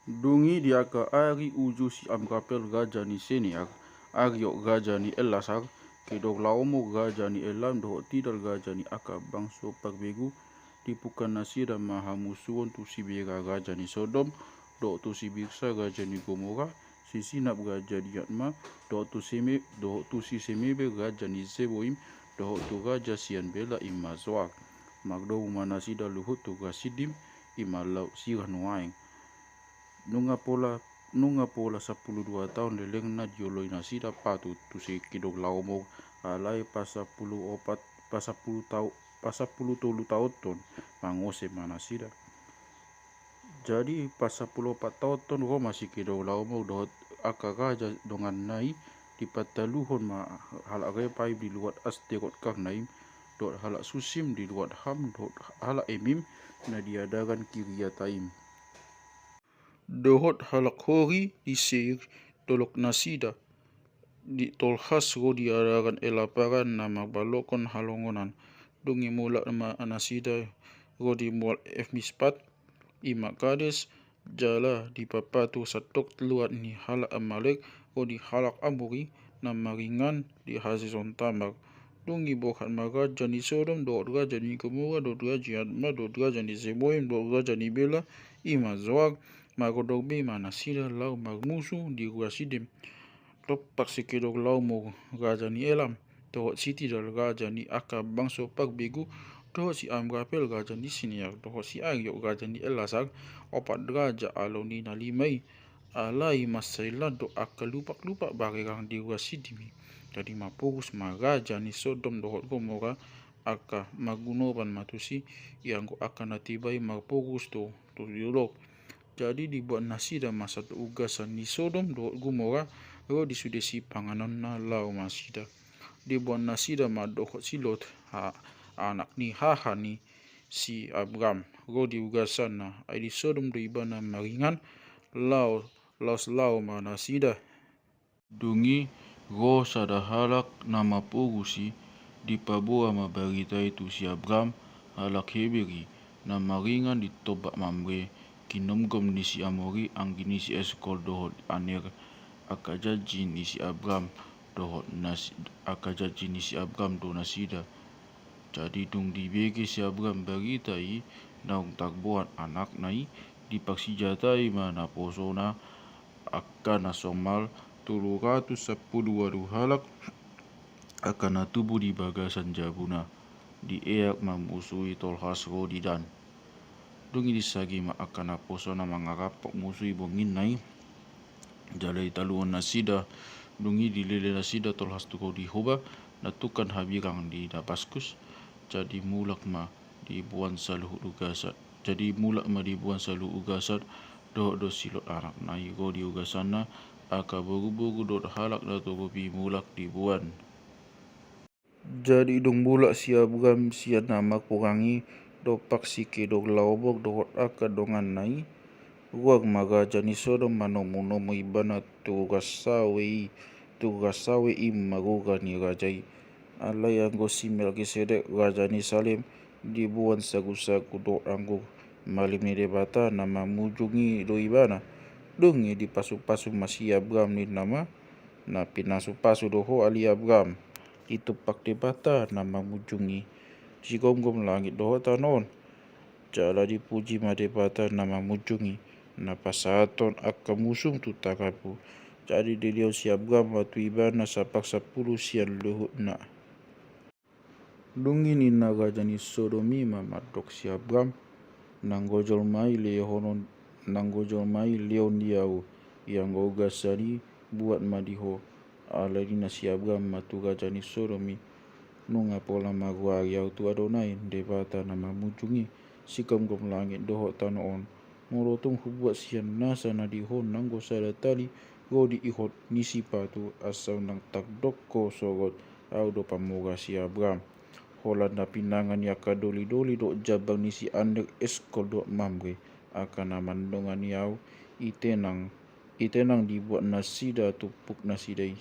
Dungi diaka ari uju si amkapel gajani seniak, agyok gajani elasar, kedok laumo gajani elam dohok tidal gajani aka bangso pagbegu, dipukan nasira mahamusuon tu sibira gajani Sodom, dohok tu sibirsa gajani Gomora, sisinap gajani Yatma, dohok tu si semebe gajani Zeboim, dohok tu gaja sian bela ima zoak, magdo manasida luhut tu gasidim, ima lau sirah nuaing. Nunga pola 12 tahun leleng na dioloi nasida patu tu si kidok laumo alai pasapuluh tolu tahun ton mangose manasida. Jadi 4 tahun ton ro masih kidok laumo dohot akagaja dongan nai di pataluhon ma halak repai di luar asterot kang naim dot halak susim di luar ham dot halak emim na diadakan kiriataim. Dohot halak hori di seir tolok nasida di tolhas ro diadakan elaparan nama balokon halongonan dungi mulak nama nasida ro di mual Mispat ima kades jala di papatu satok luat ni halak amalek ro di halak amuri nama ringan di hazizon tamar dungi bokat magaja ni Sodom dot gaja ni Gomora dot gaja Adma dot gaja ni Zeboim dot gaja ni Bela ima zoak magodok be manasida lau magmusu di Gasidim topak sekedok lau mo gaja ni Elam dohot siti dal gaja ni aka bangso pagbegu dohot si amrapel gaja ni Siniak dohot si agyok gaja ni Elasak opat gaja aloni nalimai alai masaila do aka lupak barerang di Gasidimi jadi mapurus magaja ni Sodom dohot Gomora aka magunoban matusi yang akan natibai mapurus to yolok. Jadi dibuat nasida masa ugasan ni Sodom dohot Gomora ro disudesi panganon na lau masida. Dibuat nasida ma dohot silot anak ni haha ni si Abram ro di ugasan na di Sodom do ibana maringan lau ma nasida. Dungi ro sadahalak nama purusi di paboa ma berita itu si Abram halak heberi na maringan di tobak mamre kinomgom ni si Amori anggini si Eskol dohot aner akajaji ni si Abram dohot akajaji ni si Abram do nasida. Jadi dung dibegi si Abram beritai naung takbuat anak nai dipaksijatai mana posona akan nasomal 310 halak akan tubuh di bagasan jabuna di eak mamusui tolhas rodidan. Dungi disagi ma akan posona mangarapok musui bongin nai jalai taluan nasida dungi dilele nasida tolhas tu di hoba natukan habirang di Damaskus jadi mulak ma dibuan saluh ugasat jadi mulak ma dibuan saluh ugasat do silot anak nai go di ugasana aka bogu dot halak dato gopi mulak dibuan. Jadi dong bulak si Abram sian nama kurangi dopak si kedok laubok dohot aka dongan nai ruang magaja ni Sodom manomo ibana tugasawe maruga ni rajai alai anggo si Melkisedek raja ni Salem dibuan sagu-sagu do anggo malim ni debata nama mujungi do ibana dungi di pasu-pasu masih Abram ni nama na pinasu-pasu doho ali Abram itupak debata nama mujungi si gom langit doho tanon jala dipuji madebata nama mujungi na pasaton akka musum tu takapu jadi diliau si Abram watu ibana sapak 10 sian luhut na dungi ni naga jani Sodomi mamadok si Abram nanggojol mai leon diau yang gogasari buat madiho aladina si Abram matu raja ni Sodomi nunga pola maguari au tu Adonai debata nama mujungi sikam gom langit dohot tanoon morotung hubuat sian nasa na dihon nanggo sada tali go di ihot nisi patu asal nang takdok ko sogot au do pamoga si Abram holan na pinangan yaka doli dok jabang nisi andek Eskol do mamre akan namandongan yau itenang dibuat nasida tupuk nasidai.